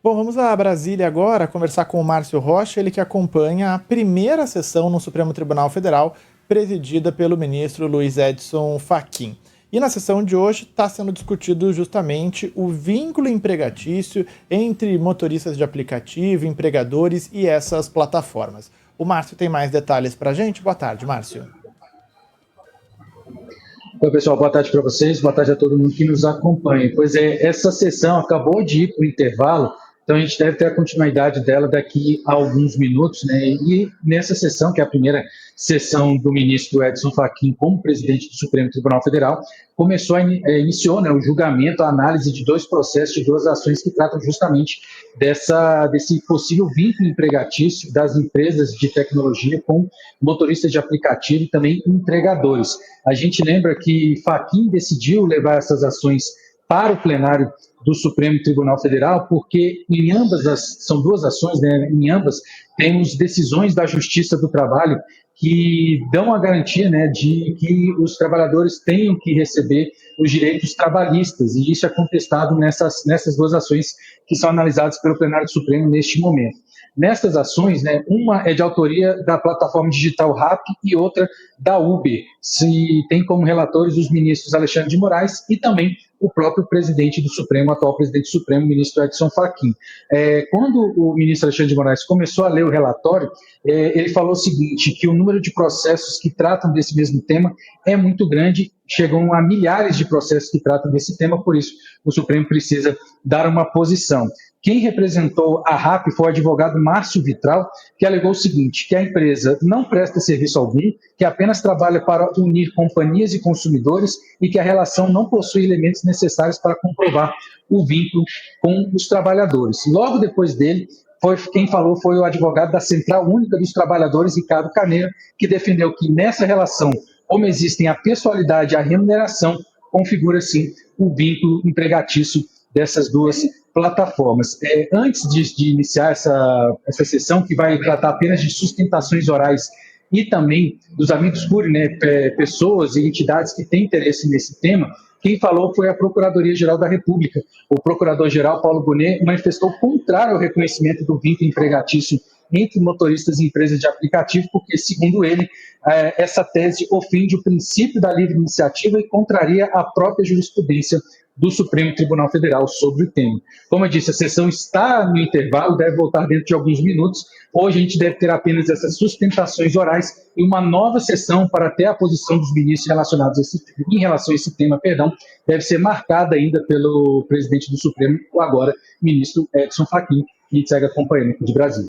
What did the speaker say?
Bom, vamos a Brasília agora conversar com o Márcio Rocha, ele que acompanha a primeira sessão no Supremo Tribunal Federal, presidida pelo ministro Luiz Edson Fachin. E na sessão de hoje está sendo discutido justamente o vínculo empregatício entre motoristas de aplicativo, empregadores e essas plataformas. O Márcio tem mais detalhes para a gente. Boa tarde, Márcio. Oi, pessoal, boa tarde para vocês, boa tarde a todo mundo que nos acompanha. Pois é, essa sessão acabou de ir para o intervalo, então a gente deve ter a continuidade dela daqui a alguns minutos, né? E nessa sessão, que é a primeira sessão do ministro Edson Fachin como presidente do Supremo Tribunal Federal, iniciou, né, o julgamento, a análise de dois processos, de duas ações que tratam justamente desse possível vínculo empregatício das empresas de tecnologia com motoristas de aplicativo e também entregadores. A gente lembra que Fachin decidiu levar essas ações para o plenário do Supremo Tribunal Federal, porque em são duas ações, né, em ambas temos decisões da Justiça do Trabalho que dão a garantia, né, de que os trabalhadores tenham que receber os direitos trabalhistas, e isso é contestado nessas duas ações que são analisadas pelo plenário do Supremo neste momento. Nestas ações, né, uma é de autoria da plataforma digital RAP e outra da Uber. Se tem como relatores os ministros Alexandre de Moraes e também o próprio presidente do Supremo, atual presidente do Supremo, ministro Edson Fachin. Quando o ministro Alexandre de Moraes começou a ler o relatório, ele falou o seguinte, que o número de processos que tratam desse mesmo tema é muito grande, chegam a milhares de processos que tratam desse tema, por isso o Supremo precisa dar uma posição. Quem representou a RAP foi o advogado Márcio Vitral, que alegou o seguinte, que a empresa não presta serviço algum, que apenas trabalha para unir companhias e consumidores e que a relação não possui elementos necessários para comprovar o vínculo com os trabalhadores. Logo depois dele, quem falou foi o advogado da Central Única dos Trabalhadores, Ricardo Carneiro, que defendeu que nessa relação, como existem a pessoalidade e a remuneração, configura, sim, o vínculo empregatício dessas duas plataformas. Antes de iniciar essa sessão, que vai tratar apenas de sustentações orais e também dos amigos curiae, né, pessoas e entidades que têm interesse nesse tema, quem falou foi a Procuradoria-Geral da República. O Procurador-Geral Paulo Gonet manifestou contrário ao reconhecimento do vínculo empregatício entre motoristas e empresas de aplicativo, porque, segundo ele, essa tese ofende o princípio da livre iniciativa e contraria a própria jurisprudência do Supremo Tribunal Federal sobre o tema. Como eu disse, a sessão está no intervalo, deve voltar dentro de alguns minutos. Hoje a gente deve ter apenas essas sustentações orais e uma nova sessão para ter a posição dos ministros em relação a esse tema, deve ser marcada ainda pelo presidente do Supremo, o agora ministro Edson Fachin, que segue acompanhando de Brasília.